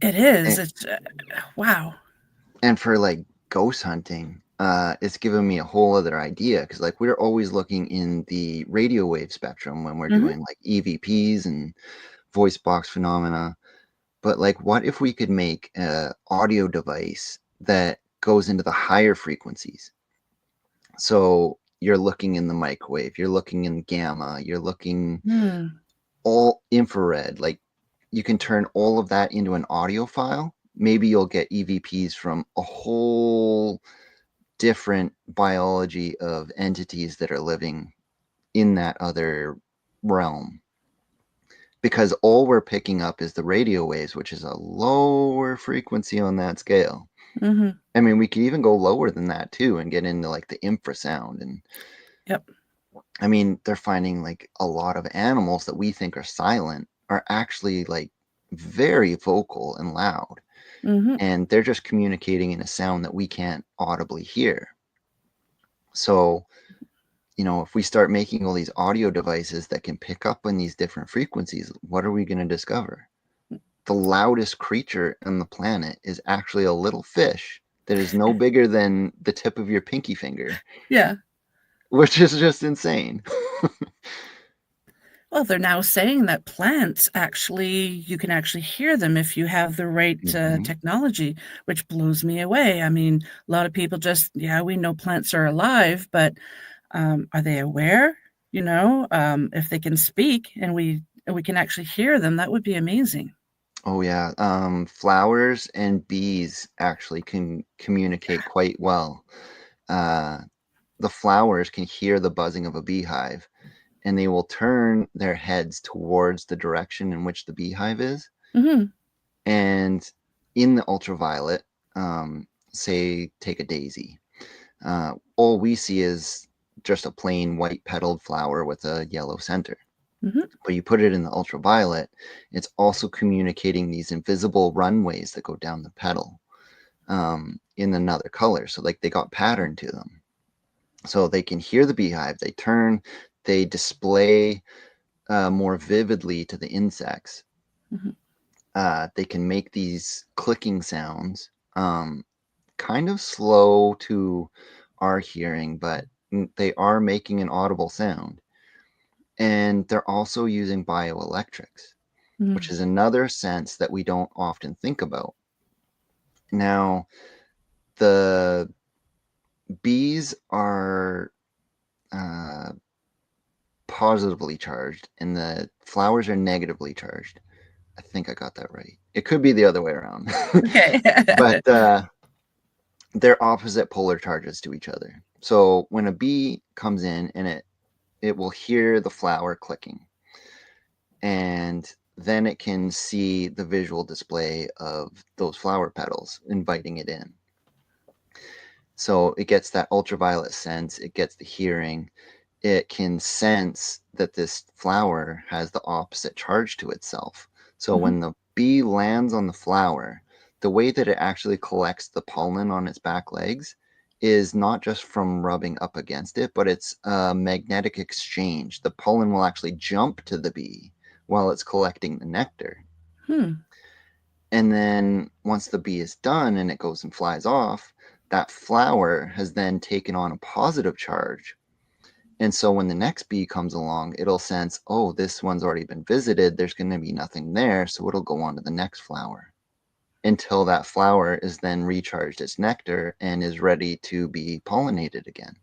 It is. And, It's wow. and for like ghost hunting, it's given me a whole other idea, because like we're always looking in the radio wave spectrum when we're doing like EVPs and voice box phenomena. But like, what if we could make an audio device that goes into the higher frequencies? So you're looking in the microwave, you're looking in gamma, you're looking all infrared. Like, you can turn all of that into an audio file. Maybe you'll get EVPs from a whole different biology of entities that are living in that other realm. Because all we're picking up is the radio waves, which is a lower frequency on that scale. I mean, we could even go lower than that too and get into like the infrasound. And I mean, they're finding like a lot of animals that we think are silent are actually like very vocal and loud. And they're just communicating in a sound that we can't audibly hear. So, if we start making all these audio devices that can pick up on these different frequencies, what are we going to discover? The loudest creature on the planet is actually a little fish that is no bigger than the tip of your pinky finger. Yeah. Which is just insane. Well, they're now saying that plants you can actually hear them if you have the right technology, which blows me away. I mean, a lot of people we know plants are alive, but are they aware? If they can speak and we can actually hear them, that would be amazing. Oh yeah, flowers and bees actually can communicate quite well. The flowers can hear the buzzing of a beehive, and they will turn their heads towards the direction in which the beehive is. And in the ultraviolet, say, take a daisy. All we see is just a plain white petaled flower with a yellow center. But you put it in the ultraviolet, it's also communicating these invisible runways that go down the petal in another color. So like they got pattern to them. So they can hear the beehive, they turn, they display more vividly to the insects. They can make these clicking sounds, kind of slow to our hearing, but they are making an audible sound. And they're also using bioelectrics, which is another sense that we don't often think about. Now, the bees are positively charged and the flowers are negatively charged. I think I got that right. It could be the other way around. Okay. But they're opposite polar charges to each other. So when a bee comes in and it will hear the flower clicking, and then it can see the visual display of those flower petals inviting it in. So it gets that ultraviolet sense, it gets the hearing, it can sense that this flower has the opposite charge to itself. So when the bee lands on the flower, the way that it actually collects the pollen on its back legs is not just from rubbing up against it, but it's a magnetic exchange. The pollen will actually jump to the bee while it's collecting the nectar. And then once the bee is done and it goes and flies off, that flower has then taken on a positive charge. And so when the next bee comes along, it'll sense, oh, this one's already been visited. There's going to be nothing there. So it'll go on to the next flower until that flower is then recharged its nectar and is ready to be pollinated again.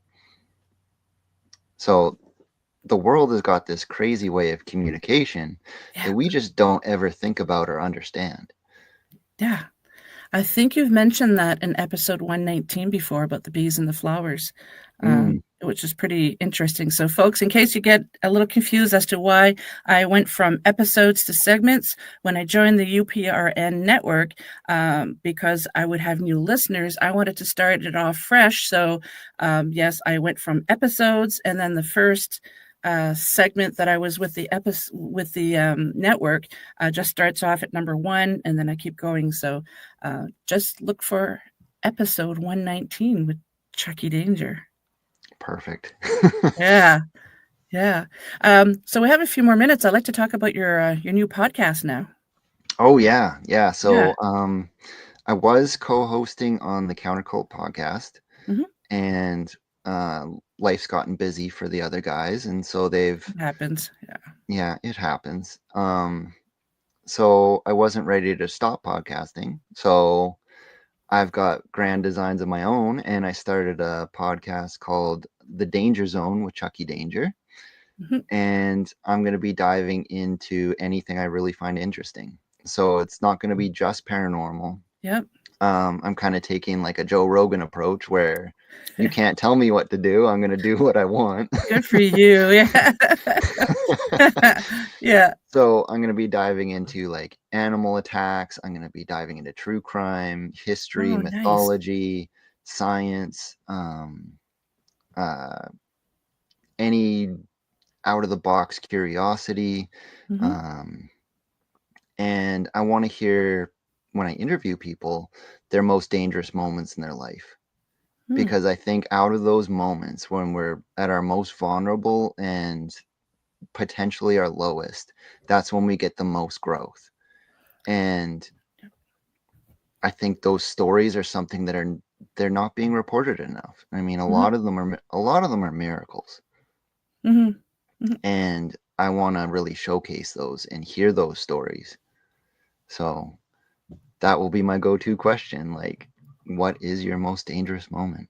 So the world has got this crazy way of communication that we just don't ever think about or understand. Yeah. I think you've mentioned that in episode 119 before about the bees and the flowers. which is pretty interesting. So, folks, in case you get a little confused as to why I went from episodes to segments when I joined the UPRN network, because I would have new listeners, I wanted to start it off fresh. So, yes, I went from episodes, and then the first segment that I was with the network just starts off at number 1, and then I keep going. So, just look for episode 119 with Chucky Danger. Perfect. Yeah. Yeah. So we have a few more minutes. I'd like to talk about your new podcast now. Oh yeah. So Yeah. I was co-hosting on the Countercult podcast, Mhm. and life's gotten busy for the other guys, and so they've It happens. yeah, it happens. So I wasn't ready to stop podcasting. So I've got grand designs of my own, and I started a podcast called The Danger Zone with Chucky Danger. Mhm. And I'm going to be diving into anything I really find interesting. So it's not going to be just paranormal. Yep. I'm kind of taking like a Joe Rogan approach where you can't tell me what to do. I'm going to do what I want. Good for you. Yeah. Yeah. So I'm going to be diving into like animal attacks. I'm going to be diving into true crime, history, Oh, nice. mythology, science, any out of the box curiosity. Mhm. And I want to hear, when I interview people, their most dangerous moments in their life. Mm. Because I think out of those moments when we're at our most vulnerable and potentially our lowest, that's when we get the most growth. And I think those stories are something that they're not being reported enough. I mean, a Mhm. lot of them are miracles. Mhm. Mhm. And I want to really showcase those and hear those stories. So that will be my go-to question. Like, what is your most dangerous moment?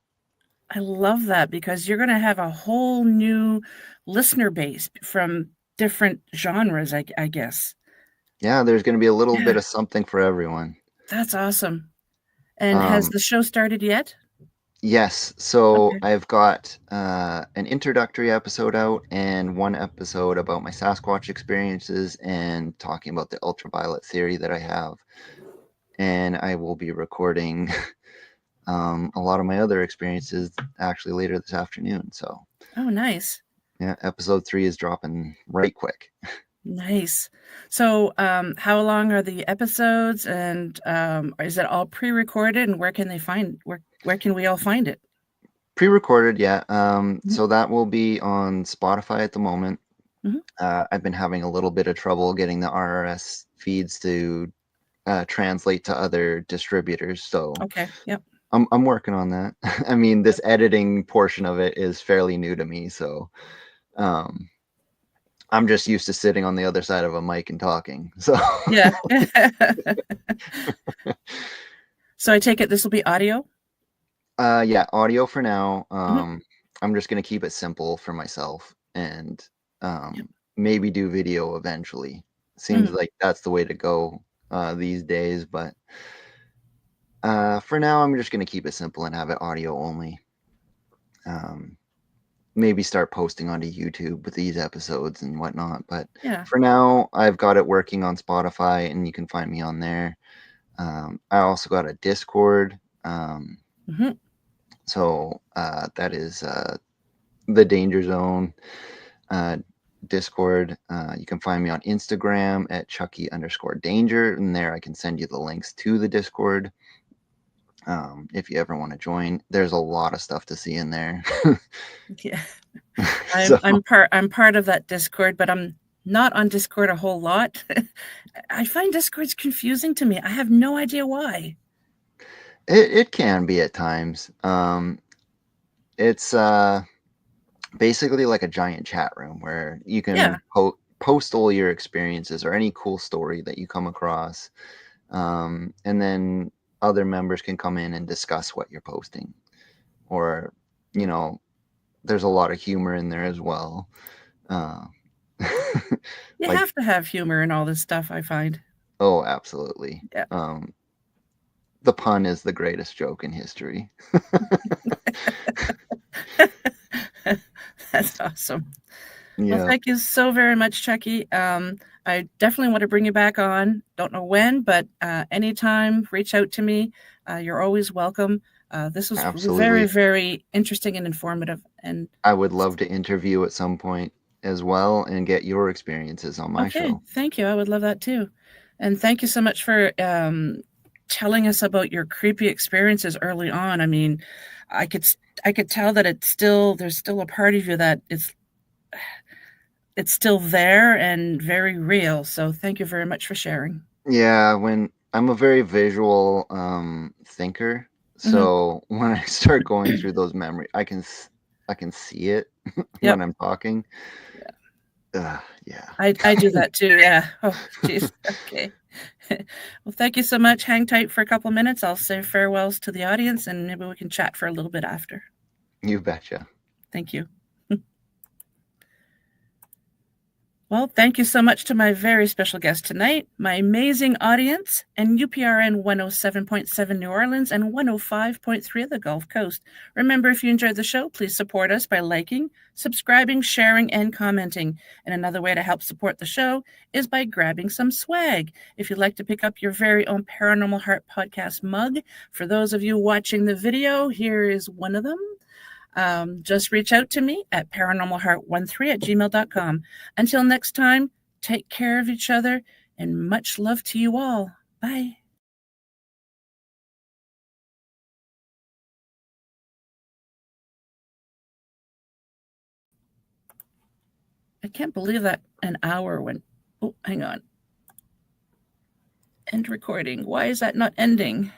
I love that because you're going to have a whole new listener base from different genres, I guess. Yeah, there's going to be a little Yeah. bit of something for everyone. That's awesome. And has Um, the show started yet? yes, so Okay. I've got an introductory episode out and one episode about my Sasquatch experiences and talking about the ultraviolet theory that I have. And I will be recording a lot of my other experiences actually later this afternoon. So Oh, nice. yeah, episode 3 is dropping right quick. Nice. So, how long are the episodes, and is it all pre-recorded? And where can they find where can we all find it? Pre-recorded, yeah. Mhm. So that will be on Spotify at the moment. Mhm. I've been having a little bit of trouble getting the RRS feeds to translate to other distributors, so Okay. Yep. I'm working on that. I mean, this editing portion of it is fairly new to me, so um, I'm just used to sitting on the other side of a mic and talking. So Yeah. So I take it this will be audio. yeah, audio for now. Mhm. I'm just gonna keep it simple for myself and Yep. maybe do video eventually. Seems Mhm. like that's the way to go these days, but for now, I'm just gonna keep it simple and have it audio only. Um, Maybe start posting onto YouTube with these episodes and whatnot. But Yeah. for now, I've got it working on Spotify, and you can find me on there. I also got a Discord. Mhm. So that is the Danger Zone uh, Discord. You can find me on Instagram at Chucky_Danger, and there I can send you the links to the Discord. If you ever want to join, there's a lot of stuff to see in there. Yeah. So I'm part of that Discord, but I'm not on Discord a whole lot. I find Discord's confusing to me. I have no idea why. it can be at times. It's basically like a giant chat room where you Yeah. can post all your experiences or any cool story that you come across, and then other members can come in and discuss what you're posting. Or, you know, there's a lot of humor in there as well. Uh, You like, have to have humor in all this stuff, I find. oh, absolutely. Yeah. The pun is the greatest joke in history. That's awesome. Well, Yeah, thank you so very much, Chucky. I definitely want to bring you back on. Don't know when, but anytime, reach out to me. You're always welcome. This was very, absolutely. very interesting and informative. And I would love to interview at some point as well and get your experiences on my okay, show. thank you. I would love that too. And thank you so much for telling us about your creepy experiences early on. I mean, I could I could tell that there's still a part of you that it's still there and very real. So thank you very much for sharing. Yeah, when I'm a very visual thinker, Hmm. so when I start going through those memories, I can see it Yep. when I'm talking. Yeah. I do that too. Yeah. Oh, geez. Okay. Well, thank you so much. Hang tight for a couple minutes. I'll say farewells to the audience and maybe we can chat for a little bit after. You betcha. Thank you. Well, thank you so much to my very special guest tonight, my amazing audience, and UPRN 107.7 New Orleans and 105.3 of the Gulf Coast. Remember, if you enjoyed the show, please support us by liking, subscribing, sharing, and commenting. And another way to help support the show is by grabbing some swag. If you'd like to pick up your very own Paranormal Heart podcast mug, for those of you watching the video, here is one of them. Just reach out to me at paranormalheart13@gmail.com. Until next time, take care of each other and much love to you all. Bye. I can't believe that an hour went. Oh, hang on. End recording. Why is that not ending?